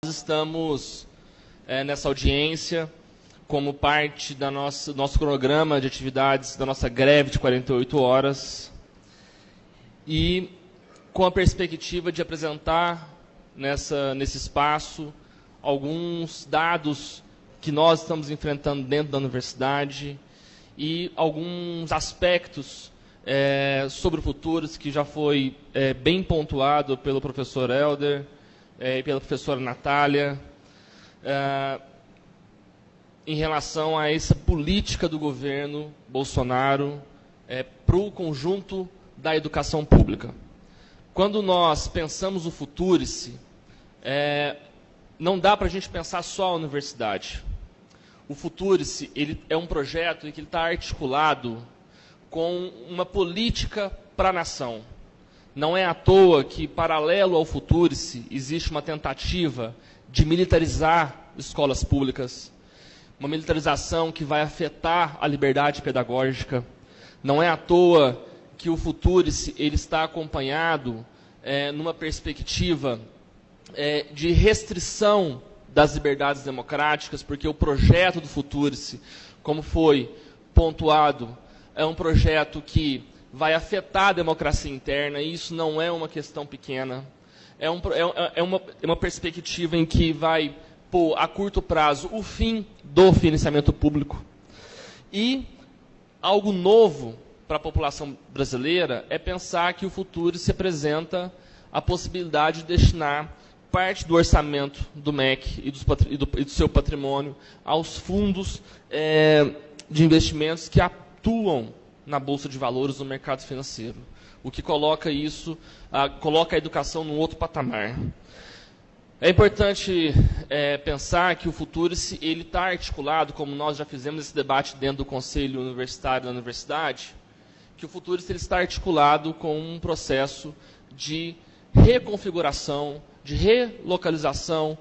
Nós estamos nessa audiência como parte do nosso cronograma de atividades da nossa greve de 48 horas e com a perspectiva de apresentar nesse espaço alguns dados que nós estamos enfrentando dentro da universidade e alguns aspectos sobre o futuro que já foi bem pontuado pelo professor Helder e pela professora Natália, em relação a essa política do governo Bolsonaro para o conjunto da educação pública. Quando nós pensamos o Futurice, não dá para a gente pensar só a universidade. O Futurice ele é um projeto que está articulado com uma política para a nação. Não é à toa que, paralelo ao Futurice, existe uma tentativa de militarizar escolas públicas, uma militarização que vai afetar a liberdade pedagógica. Não é à toa que o Futurice ele está acompanhado numa perspectiva de restrição das liberdades democráticas, porque o projeto do Futurice, como foi pontuado, é um projeto que vai afetar a democracia interna, e isso não é uma questão pequena. É uma perspectiva em que vai pôr a curto prazo o fim do financiamento público. E algo novo para a população brasileira é pensar que o futuro se apresenta a possibilidade de destinar parte do orçamento do MEC e do seu patrimônio aos fundos de investimentos que atuam na Bolsa de Valores, no mercado financeiro, o que coloca coloca a educação num outro patamar. É importante pensar que o Futurice ele está articulado, como nós já fizemos esse debate dentro do Conselho Universitário da Universidade, que o Futurice ele está articulado com um processo de reconfiguração, de relocalização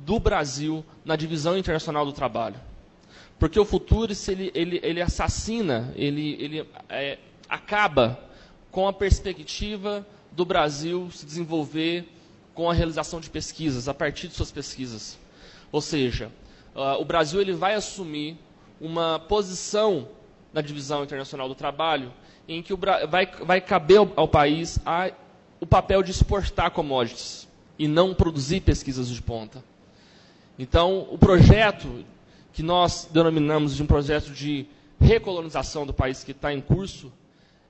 do Brasil na divisão internacional do trabalho. Porque o Futurice ele assassina, ele acaba com a perspectiva do Brasil se desenvolver com a realização de pesquisas, a partir de suas pesquisas. Ou seja, o Brasil ele vai assumir uma posição na divisão internacional do trabalho em que vai caber ao país o papel de exportar commodities e não produzir pesquisas de ponta. Então, o projeto que nós denominamos de um projeto de recolonização do país que está em curso,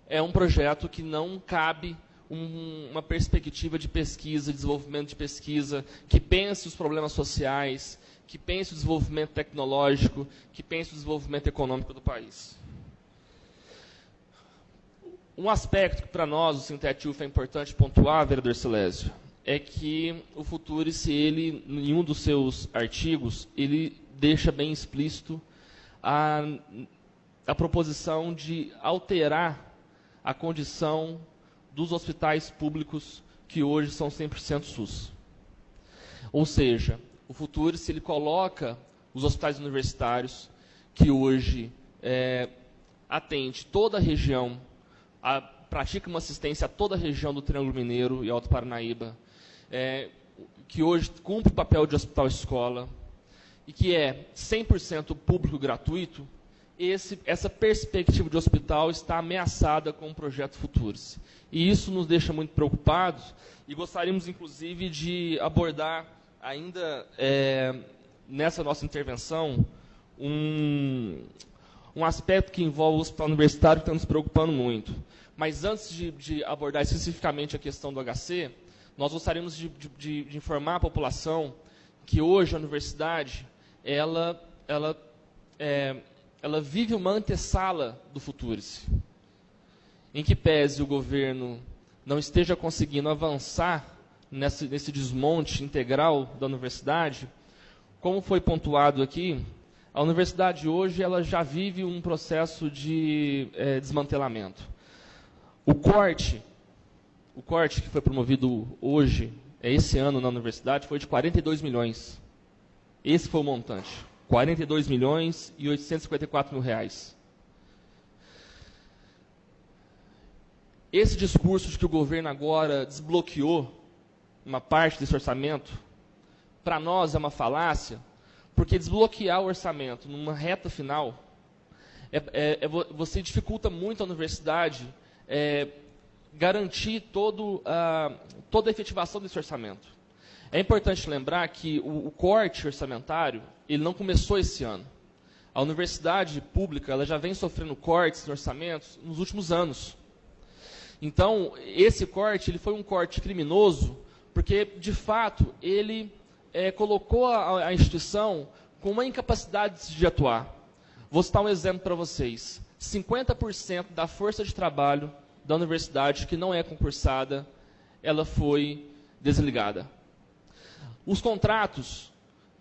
é um projeto que não cabe uma perspectiva de pesquisa, de desenvolvimento de pesquisa, que pense os problemas sociais, que pense o desenvolvimento tecnológico, que pense o desenvolvimento econômico do país. Um aspecto que para nós, o Sintetuf, é importante pontuar, vereador Silésio, é que o Futurice, ele, em um dos seus artigos, ele deixa bem explícito a proposição de alterar a condição dos hospitais públicos que hoje são 100% SUS. Ou seja, o Futurice ele coloca os hospitais universitários que hoje atende toda a região, pratica uma assistência a toda a região do Triângulo Mineiro e Alto Paranaíba, que hoje cumpre o papel de hospital-escola, e que é 100% público gratuito, essa perspectiva de hospital está ameaçada com o projeto Futurice. E isso nos deixa muito preocupados, e gostaríamos, inclusive, de abordar ainda, nessa nossa intervenção, um aspecto que envolve o hospital universitário que está nos preocupando muito. Mas antes de abordar especificamente a questão do HC, nós gostaríamos de informar a população que hoje a universidade ela vive uma antessala do Futurice, em que pese o governo não esteja conseguindo avançar nesse desmonte integral da universidade, como foi pontuado aqui, a universidade hoje ela já vive um processo de desmantelamento. O corte que foi promovido hoje, esse ano na universidade, foi de 42 milhões. Esse foi o montante. 42 milhões e 854 mil reais. Esse discurso de que o governo agora desbloqueou uma parte desse orçamento para nós, é uma falácia, porque desbloquear o orçamento numa reta final, você dificulta muito a universidade garantir toda a efetivação desse orçamento. É importante lembrar que o corte orçamentário ele não começou esse ano. A universidade pública ela já vem sofrendo cortes no orçamentos nos últimos anos. Então, esse corte ele foi um corte criminoso, porque, de fato, ele colocou a instituição com uma incapacidade de atuar. Vou citar um exemplo para vocês. 50% da força de trabalho da universidade, que não é concursada, ela foi desligada. Os contratos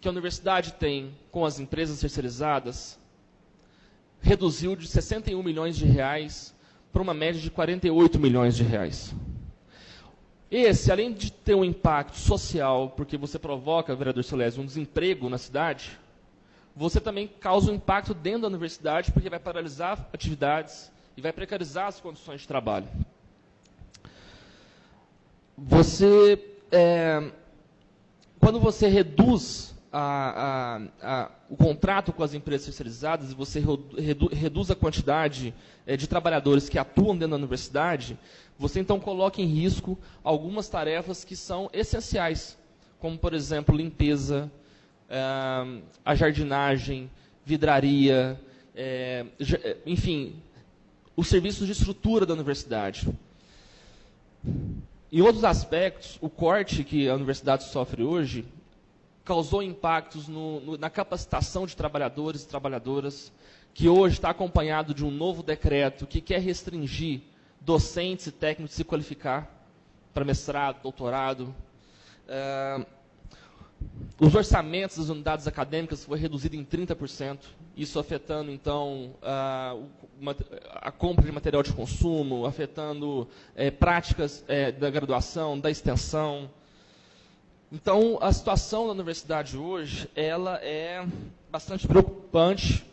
que a universidade tem com as empresas terceirizadas reduziu de 61 milhões de reais para uma média de 48 milhões de reais. Esse, além de ter um impacto social, porque você provoca, vereador Solésio, um desemprego na cidade, você também causa um impacto dentro da universidade, porque vai paralisar atividades e vai precarizar as condições de trabalho. Quando você reduz o contrato com as empresas terceirizadas e você reduz a quantidade de trabalhadores que atuam dentro da universidade, você então coloca em risco algumas tarefas que são essenciais, como, por exemplo, limpeza, a jardinagem, vidraria, enfim, os serviços de estrutura da universidade. Em outros aspectos, o corte que a universidade sofre hoje causou impactos na capacitação de trabalhadores e trabalhadoras, que hoje está acompanhado de um novo decreto que quer restringir docentes e técnicos de se qualificar para mestrado, doutorado. Os orçamentos das unidades acadêmicas foi reduzido em 30%, isso afetando, então, a compra de material de consumo, afetando práticas da graduação, da extensão. Então, a situação da universidade hoje, ela é bastante preocupante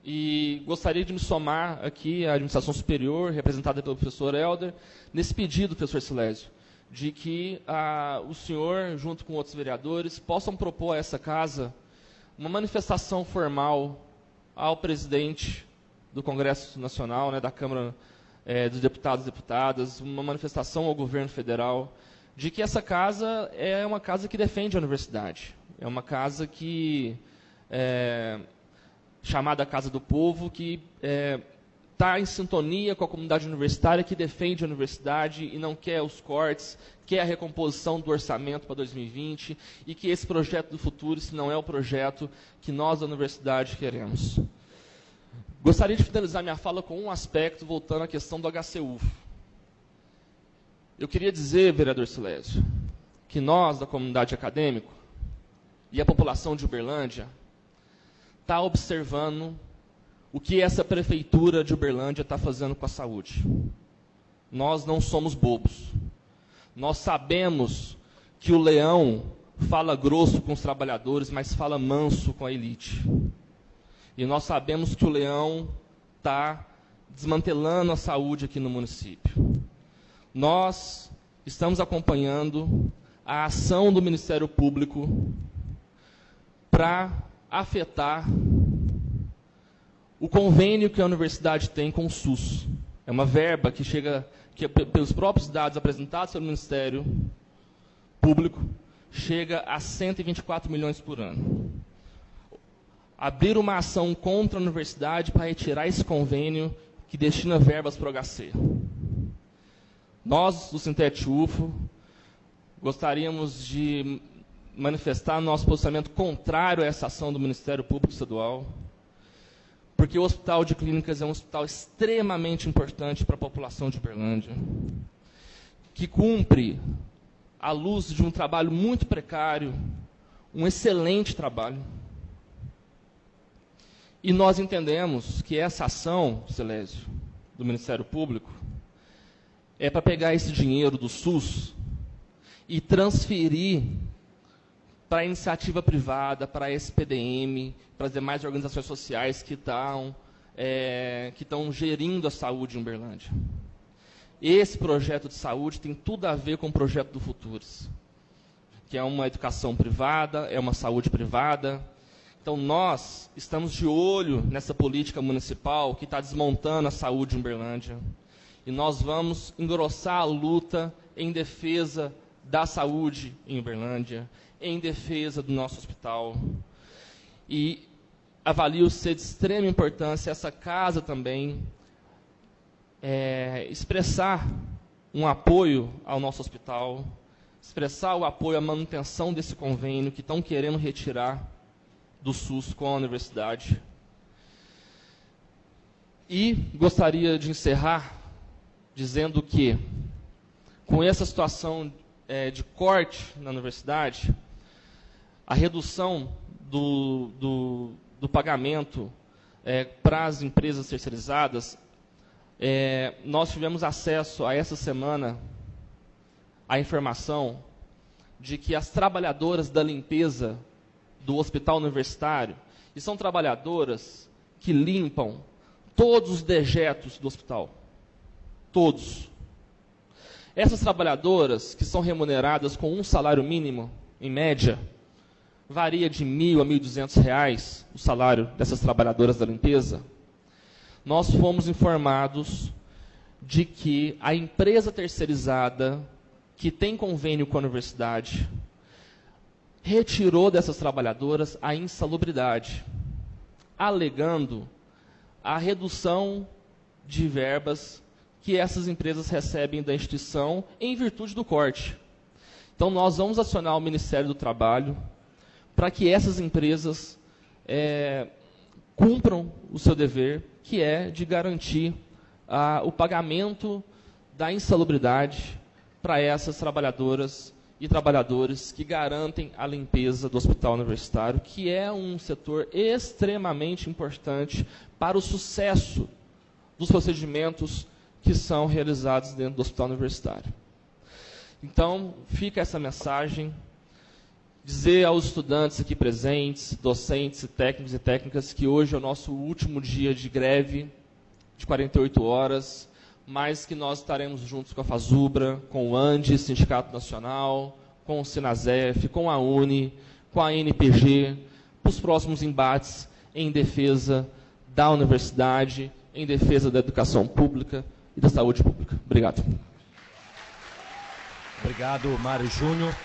e gostaria de me somar aqui à administração superior, representada pelo professor Helder, nesse pedido, professor Silésio, de que o senhor, junto com outros vereadores, possam propor a essa casa uma manifestação formal ao presidente do Congresso Nacional, da Câmara dos Deputados e Deputadas, uma manifestação ao governo federal, de que essa casa é uma casa que defende a universidade. É uma casa que chamada Casa do Povo, que está em sintonia com a comunidade universitária, que defende a universidade e não quer os cortes, quer a recomposição do orçamento para 2020, e que esse projeto do futuro, se não é o projeto que nós da universidade queremos. Gostaria de finalizar minha fala com um aspecto, voltando à questão do HCU. Eu queria dizer, vereador Silésio, que nós, da comunidade acadêmica, e a população de Uberlândia, está observando o que essa prefeitura de Uberlândia está fazendo com a saúde. Nós não somos bobos. Nós sabemos que o leão fala grosso com os trabalhadores, mas fala manso com a elite. E nós sabemos que o leão está desmantelando a saúde aqui no município. Nós estamos acompanhando a ação do Ministério Público para afetar o convênio que a universidade tem com o SUS. É uma verba que chega, pelos próprios dados apresentados pelo Ministério Público, chega a 124 milhões por ano. Abrir uma ação contra a universidade para retirar esse convênio que destina verbas para o HC. Nós, do Sintete UFO, gostaríamos de manifestar nosso posicionamento contrário a essa ação do Ministério Público Estadual, porque o Hospital de Clínicas é um hospital extremamente importante para a população de Uberlândia, que cumpre, à luz de um trabalho muito precário, um excelente trabalho. E nós entendemos que essa ação, Silésio, do Ministério Público, é para pegar esse dinheiro do SUS e transferir para a iniciativa privada, para a SPDM, para as demais organizações sociais que estão gerindo a saúde em Uberlândia. Esse projeto de saúde tem tudo a ver com o projeto do Futuros. que é uma educação privada, é uma saúde privada. Então, nós estamos de olho nessa política municipal que está desmontando a saúde em Uberlândia. E nós vamos engrossar a luta em defesa da saúde em Uberlândia, em defesa do nosso hospital. E avalio ser de extrema importância essa casa também expressar um apoio ao nosso hospital, expressar o apoio à manutenção desse convênio que estão querendo retirar do SUS com a universidade. E gostaria de encerrar dizendo que, com essa situação de corte na universidade, a redução do pagamento para as empresas terceirizadas, nós tivemos acesso a essa semana à informação de que as trabalhadoras da limpeza do hospital universitário, e são trabalhadoras que limpam todos os dejetos do hospital, todos. Essas trabalhadoras, que são remuneradas com um salário mínimo, em média, varia de R$ 1.000 a R$ 1.200 o salário dessas trabalhadoras da limpeza. Nós fomos informados de que a empresa terceirizada, que tem convênio com a universidade, retirou dessas trabalhadoras a insalubridade, alegando a redução de verbas que essas empresas recebem da instituição em virtude do corte. Então, nós vamos acionar o Ministério do Trabalho para que essas empresas cumpram o seu dever, que é de garantir o pagamento da insalubridade para essas trabalhadoras e trabalhadores que garantem a limpeza do hospital universitário, que é um setor extremamente importante para o sucesso dos procedimentos que são realizados dentro do hospital universitário. Então, fica essa mensagem, dizer aos estudantes aqui presentes, docentes, técnicos e técnicas, que hoje é o nosso último dia de greve, de 48 horas, mas que nós estaremos juntos com a FASUBRA, com o ANDE, Sindicato Nacional, com o SINASEF, com a UNE, com a NPG, para os próximos embates em defesa da universidade, em defesa da educação pública e da saúde pública. Obrigado. Obrigado, Mário Júnior.